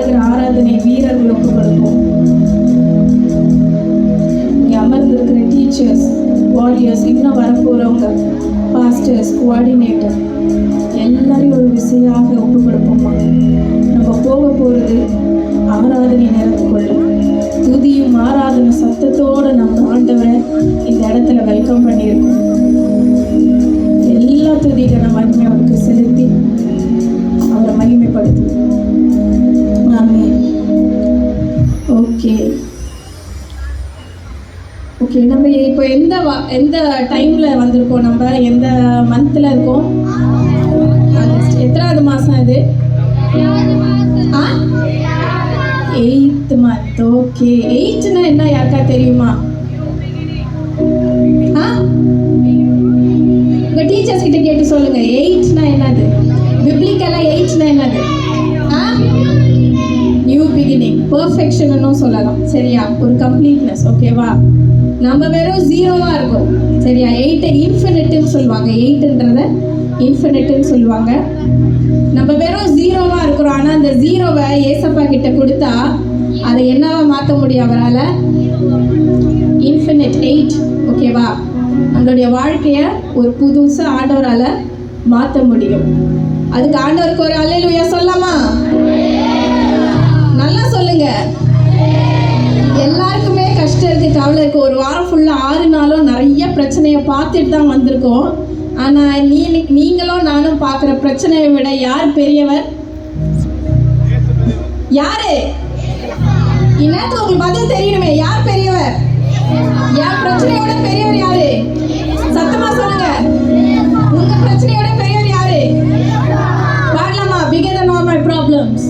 பாடுகிற ஆராதனை வீரர்கள் ஒப்பு கொடுப்போம். இங்கே அமர்ந்திருக்கிற டீச்சர்ஸ், வாரியர்ஸ், இன்னும் வரப்போகிறவங்க, பாஸ்டர்ஸ், கோஆர்டினேட்டர் எல்லாரையும் ஒரு விசையாக ஒப்பு கொடுப்போமா. நம்ம போக போகிறது ஆராதனை நேரத்துக்குள்ள. துதியும் ஆராதனை சத்தத்தோடு நம்ம ஆண்டவரை இந்த இடத்துல வெல்கம் பண்ணியிருக்கோம். எல்லா துதிகளை மகிமை அவருக்கு செலுத்தி அவரை மகிமைப்படுத்தும். ஆமென். ஓகே, நம்ம இப்போ எந்த டைமில் வந்திருக்கோம்? நம்ம எந்த மந்தில் இருக்கோம்? எத்தனாவது மாதம் இது? 8th month. ஓகே, 8னா என்ன யாருக்கா தெரியுமா? உங்கள் டீச்சர்ஸ் கிட்ட கேட்டு சொல்லுங்க. 8னா என்னது? பிப்ளிக்கலாக 8னா என்னது? நியூ பிகினிங், பெர்ஃபெக்ஷனும் சொல்லலாம். சரியா? ஒரு கம்ப்ளீட்னஸ். ஓகேவா? நம்ம வெறும் 0வா இருக்கும். சரியா? 8 இன்ஃபினிட்னு சொல்லுவாங்க. 8ன்றத இன்ஃபினிட்னு சொல்லுவாங்க. நம்ம வெறும் 0வா இருக்கிறோம். ஆனால் அந்த 0வை ஏசப்பா கிட்ட கொடுத்தா அதை என்னவா மாற்ற முடியும் அவரால்? இன்ஃபினிட் 8. ஓகேவா? நம்மளுடைய வாழ்க்கையை ஒரு புதுசாக ஆண்டவரால் மாற்ற முடியும். அதுக்கு ஆண்டவருக்கு ஒரு அல்லேலூயா சொல்லாமா? நல்லா சொல்லுங்க. எல்லாருக்குமே கஷ்டம் இருக்குது, கவலை இருக்குது. ஒரு வாரம் ஃபுல்லாக 6 நாளும் நிறைய பிரச்சனையை பார்த்துட்டு தான் வந்திருக்கோம். ஆனால் நீங்களும் நானும் பார்க்குற பிரச்சனையை விட யார் பெரியவர்? யாரு? இந்நேரத்துக்கு உங்களுக்கு பதில் தெரியணுமே. யார் பெரியவர்? யார் பிரச்சனையோட பெரியவர்? யாரு? சத்தமா சொல்லுங்க. உங்க பிரச்சனையோட பெரியவர் யாரு? பாடலாமா? Bigger than all my problems.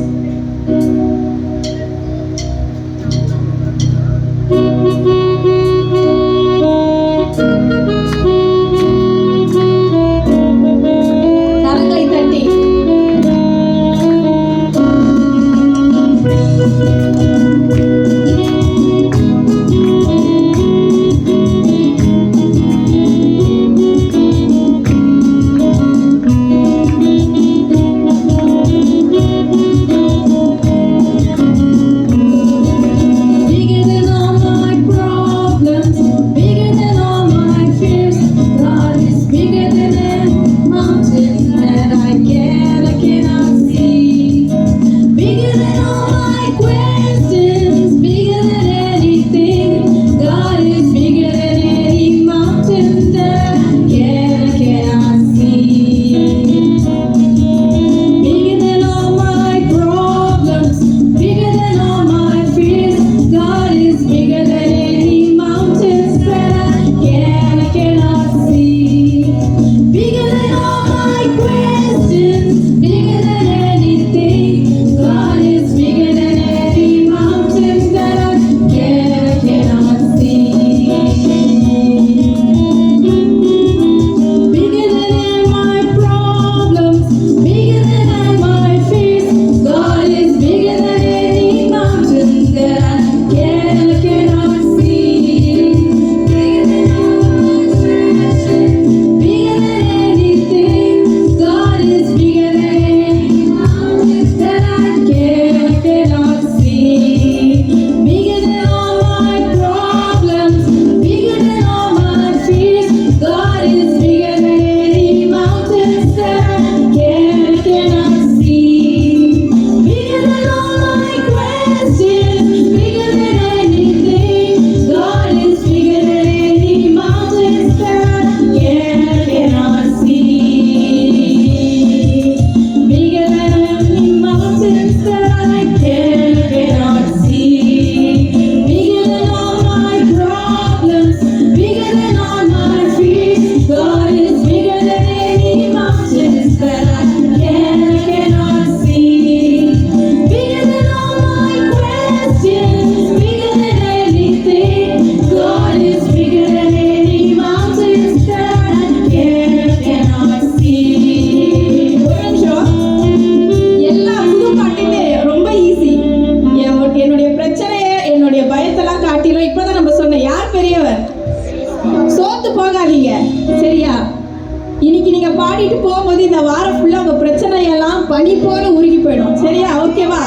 பாடிட்டு போகும்போது இந்த வாரம் ஃபுல்லாக உங்கள் பிரச்சனை எல்லாம் பனி போல உருகி போயிடும். சரியா? ஓகேவா?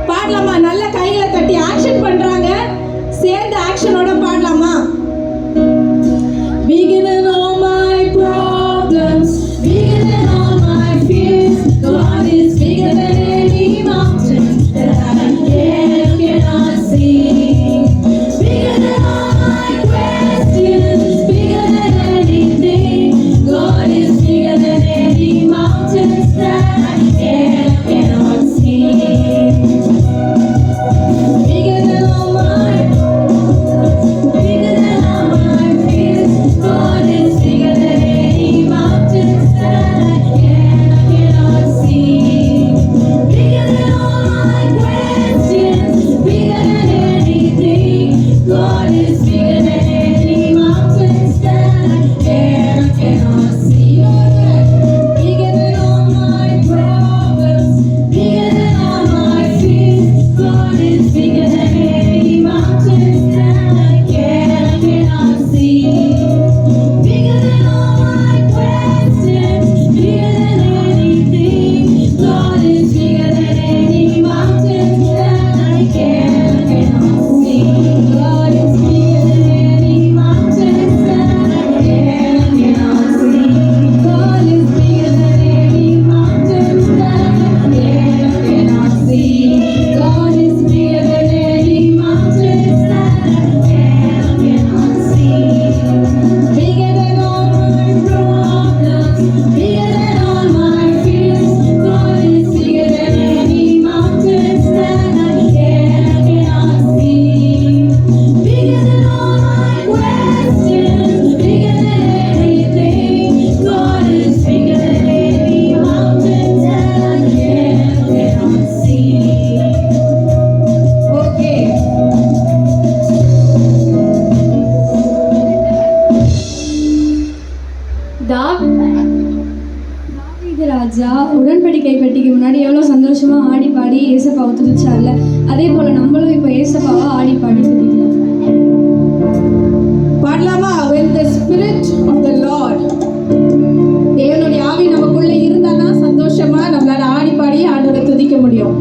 பாடலாம். ஏசப்பாவை துதிச்சார்ல, அதே போல நம்மளும் இப்போ ஏசப்பாவை ஆடி பாடி துதிக்கலாம். பாடலாமா? When the spirit of the Lord, தேவனுடைய ஆவி நமக்குள்ள இருந்தாதான் சந்தோஷமா நம்மளால ஆடி பாடி ஆண்டவரை துதிக்க முடியும்.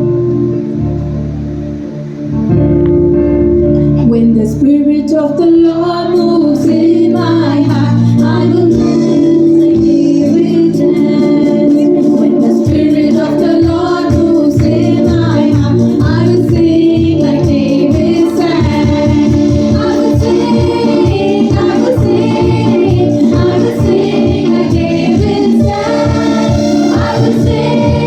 When the spirit of the Lord moves in my heart, I will dance like David danced. When the spirit of the Lord moves in my heart, I will sing like David sang. I will sing, I will sing, I will sing like David sang. I will sing.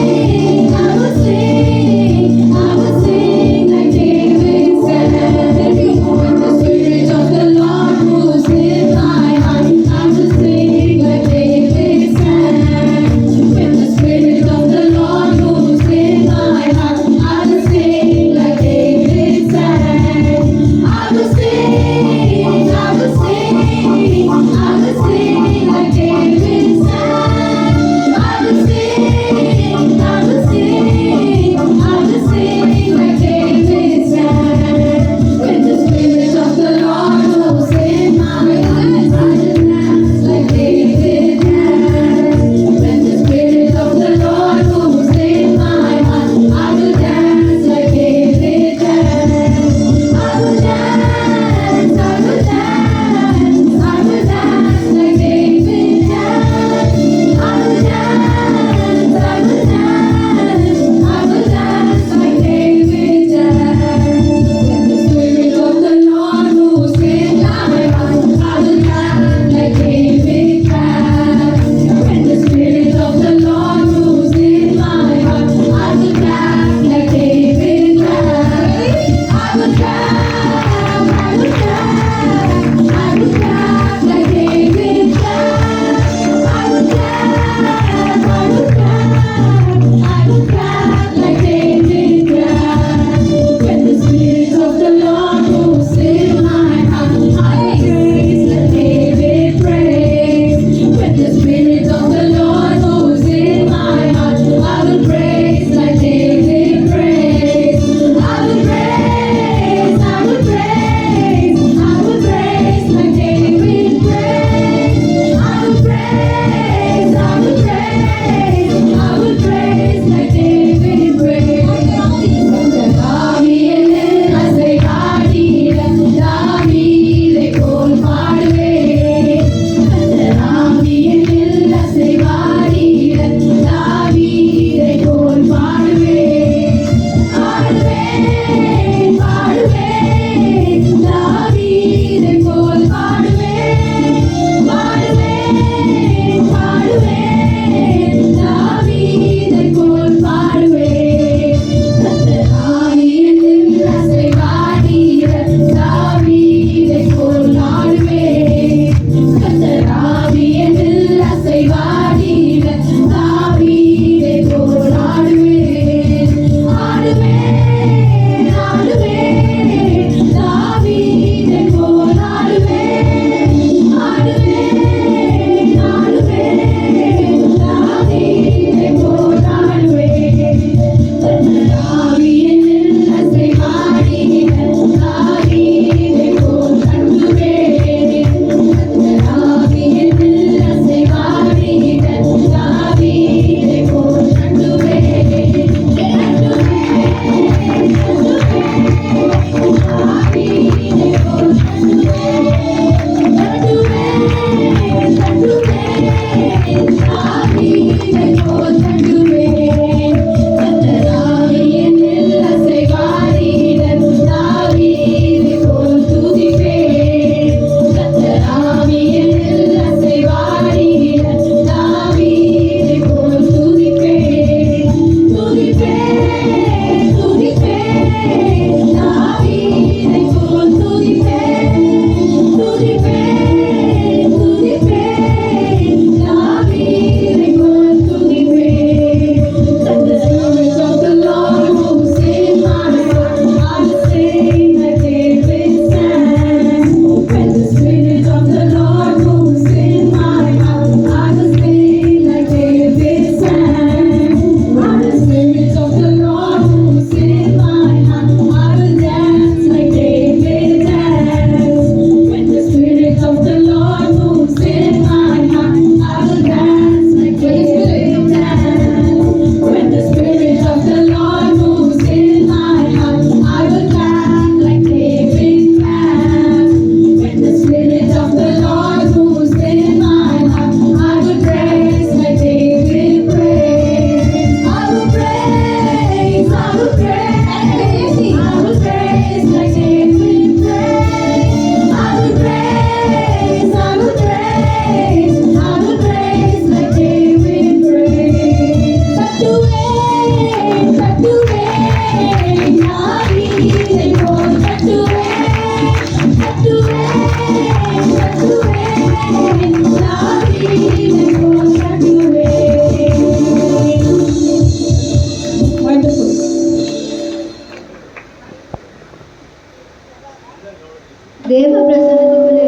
தேவ பிரசன்னத்துக்குள்ளே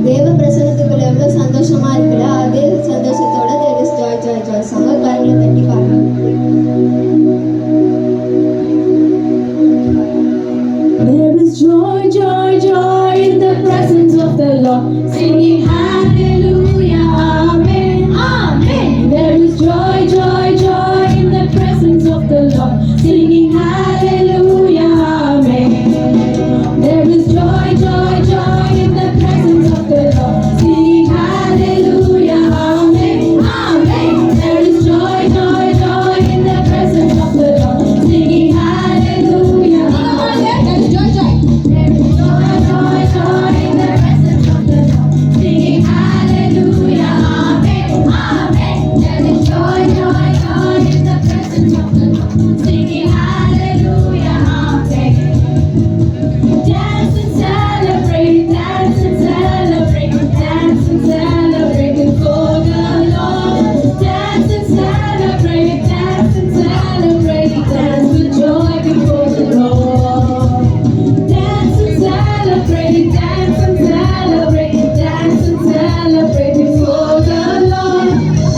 தேவ பிரசன்னத்துக்குள்ள எவ்வளவு சந்தோஷமா இருக்குல்ல, அதே சந்தோஷத்தோட there is joy, joy, joy. சமக்காரங்களை தட்டி பாருங்க. There is joy, joy, joy in the presence of the Lord. Singing hallelujah, amen, amen. There is joy, joy, joy in the presence of the Lord. Singing hallelujah, amen. There is joy, joy, joy in the presence of the Lord. Singing hallelujah, amen, amen. There is joy, joy, joy in the presence of the Lord. Singing hallelujah, amen. There is joy, joy. There is joy, joy, joy in the presence of the Lord. Singing hallelujah, amen, amen. There is joy, joy, joy in the presence of the Lord. Singing hallelujah, amen. Dance and celebrate, dance and celebrate, dance and celebrate before the Lord. Dance and celebrate, dance and celebrate, dance with joy before the Lord. Dance and celebrate, dance and celebrate, dance and celebrate before the Lord.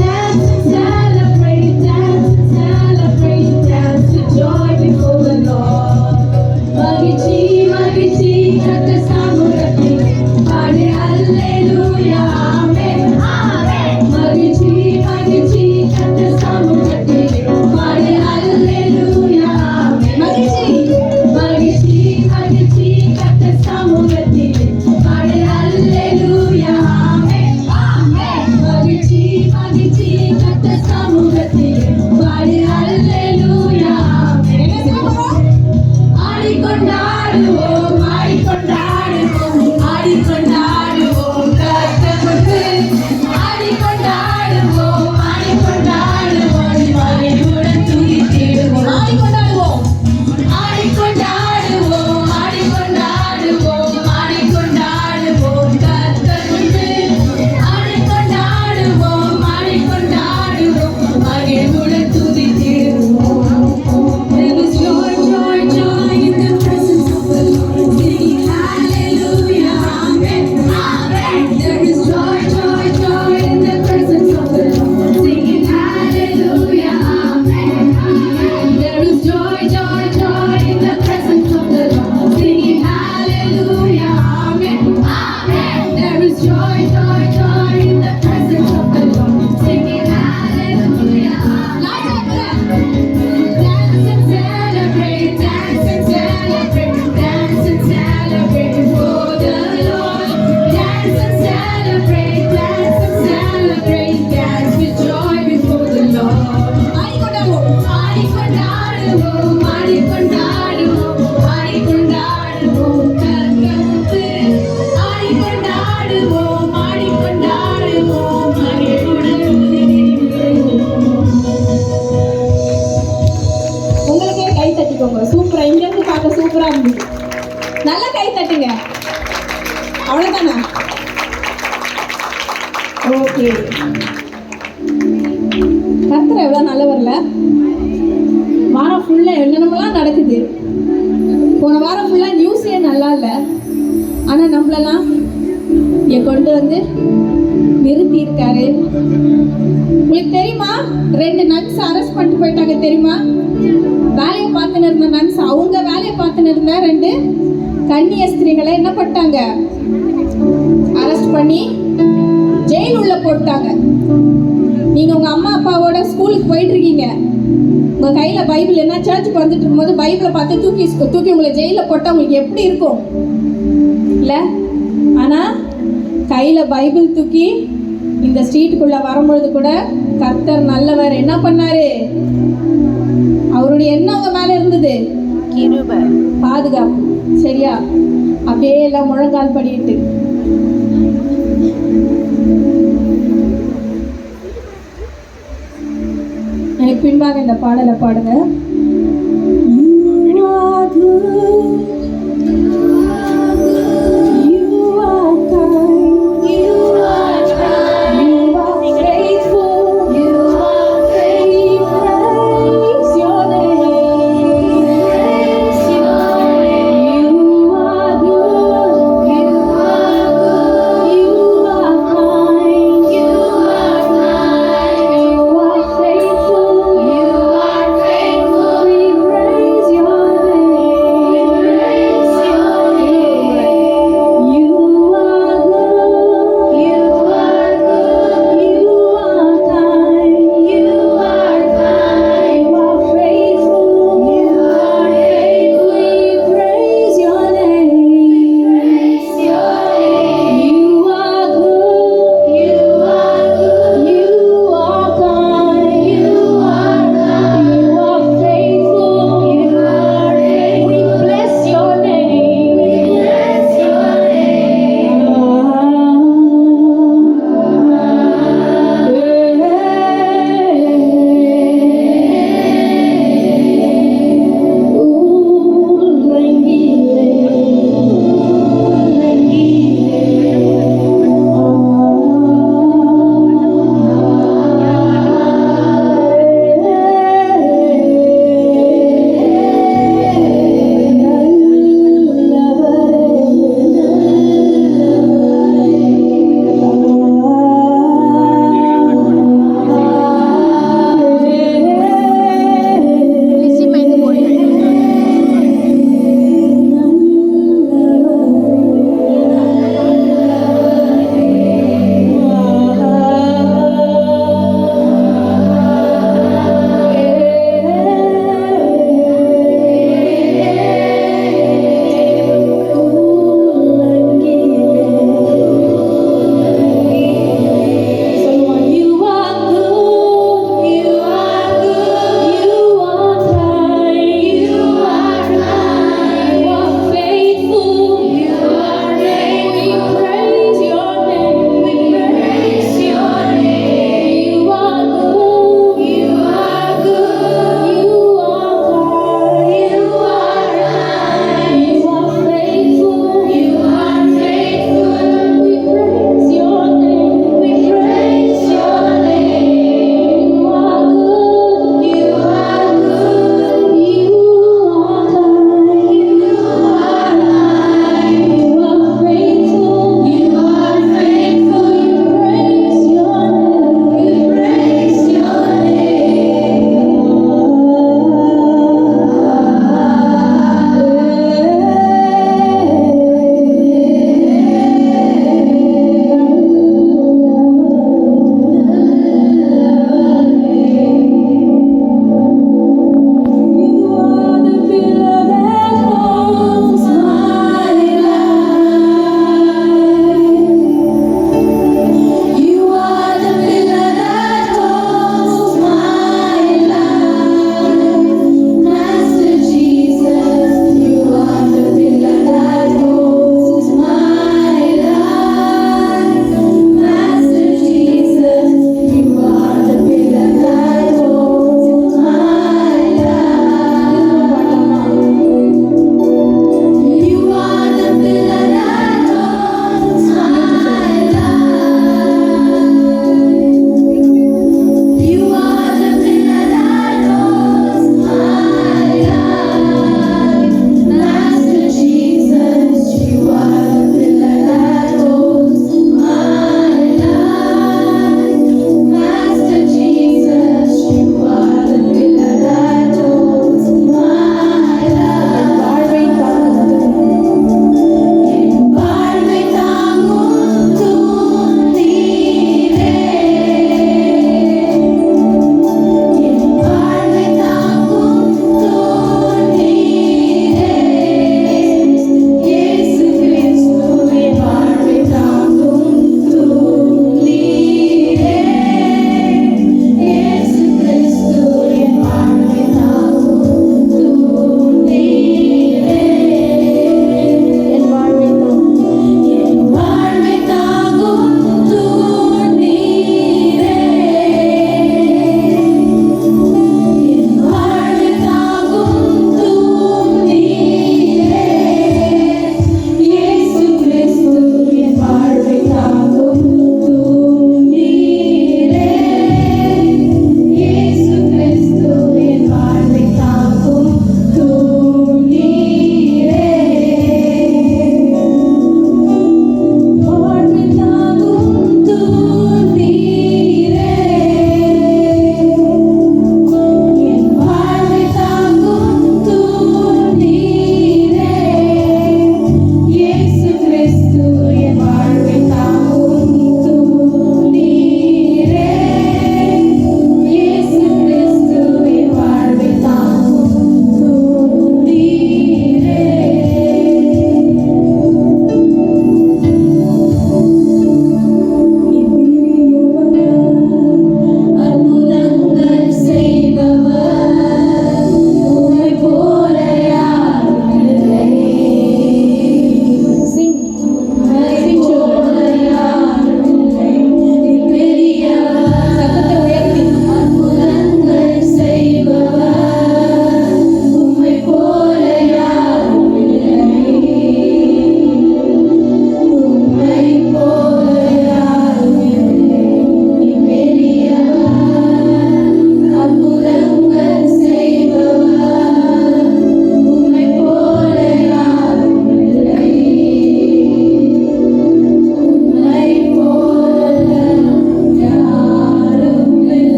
Dance and celebrate, dance and celebrate, dance with joy before the Lord. மகிழ்ச்சி மகிழ்ச்சி கர்த்த சமூகத்தில் பாடு அல்லேலூயா ஆமென் ஆமென். மகிழ்ச்சி மகிழ்ச்சி கர்த்த சமூகத்தில் பாடு அல்லேலூயா ஆமென். மகிழ்ச்சி மகிழ்ச்சி மகிழ்ச்சி கர்த்த சமூகத்தில் பாடு அல்லேலூயா ஆமென் ஆமென். மகிழ்ச்சி மகிழ்ச்சி கர்த்த சமூகத்தில் பாடு அல்லேலூயா ஆமென். என்ன சொல்லுவோம்? ஆடிக்கொண்டாடுவோம் ஆடிக்கொண்டாடுவோம் ஆடிக்கொண்டாடுவோம் கர்த்தருக்கு. ஆடிக்கொண்டாடுவோம் ஆடிக்கொண்டாடுவோம் மகிழ்வுடன் துதித்திடுவோம். ஆடிக்கொண்டாடுவோம் ஆடிக்கொண்டாடுவோம் ஆடிக்கொண்டாடுவோம் ஆடிக்கொண்டாடுவோம் கர்த்தருக்கு. ஆடிக்கொண்டாடுவோம் ஆடிக்கொண்டாடுவோம் மகிழ்வுடன் துதித்திடுவோம். There is joy, joy, joy in the presence of the Lord. Singing hallelujah, amen, amen. There is joy, joy, joy in the presence of the Lord. Singing hallelujah, amen, amen. There is joy, joy, joy in the presence of the Lord. Singing hallelujah, amen, amen. There is joy, joy, joy in the presence of the Lord. Singing hallelujah, amen. Dance and celebrate, dance and celebrate, dance and celebrate before the Lord. Dance and celebrate, dance and celebrate, dance with joy before the Lord. ஆடிக்கொண்டாடுவோம் ஆடிக்கொண்டாடுவோம் ஆடிக்கொண்டாடுவோம் ஆடிக்கொண்டாடுவோம் கர்த்தருக்கு. ஆடிக்கொண்டாடுவோம் ஆடிக்கொண்டாடுவோம் மகிழ்வுடன் துதித்திடுவோம். உங்களுக்கே கை தட்டிக்கோங்க. சூப்பரா, இங்க இருந்து பார்க்க சூப்பரா இருந்துச்சு. நல்லா கை தட்டுங்க. அவ்வளவுதானா? ஓகே. கர்த்தர் எவ்வளவு நல்லவர்ல. வாரம் ஃபுல்லா என்னென்னலாம் நடக்குது. போன வாரம் ஃபுல்லா நியூஸே நல்லா இல்லை, ஆனா நம்மளெல்லாம் இங்க கொண்டு வந்து நிறுத்தி இருக்காரு. உங்களுக்கு தெரியுமா, 2 நன்ஸ் அரெஸ்ட் பண்ணிட்டு போயிட்டாங்க தெரியுமா? வேலையை பார்த்துன்னு இருந்த நன்ஸ், அவங்க வேலையை பார்த்துன்னு இருந்த 2 கன்னிய ஸ்திரீகளை என்ன பண்ணிட்டாங்க? அரெஸ்ட் பண்ணி ஜெயில் உள்ள போட்டாங்க. நீங்க உங்க அம்மா அப்பாவோட ஸ்கூலுக்கு போயிட்டு இருக்கீங்க, உங்க கையில பைபிள் என்ன, சர்ச்சுக்கு வந்துட்டு இருக்கும்போது பைபிளை பார்த்து தூக்கி உங்களை ஜெயில போட்டா உங்களுக்கு எப்படி இருக்கும் இல்ல? ஆனா கையில பைபிள் தூக்கி இந்த ஸ்ட்ரீட்டுக்குள்ள வரும்பொழுது கூட கர்த்தர் நல்லவர். என்ன பண்ணாரு? அவருடைய என்ன அவங்க மேல இருந்தது? கிருபை, பாதுகாப்பு. சரி, சரியா? அப்படியே எல்லாம் முழங்கால் படிட்டு எனக்கு பின்பாக இந்த பாடலை பாடுங்க. You are good. You are kind. You are kind. You are faithful. You are faithful. Praise your name. Praise your name. You are good. You are good. You are kind. You are kind. You are faithful. You are faithful. We praise your name.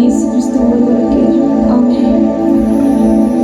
இயேசு கிறிஸ்து ஒருவருக்கே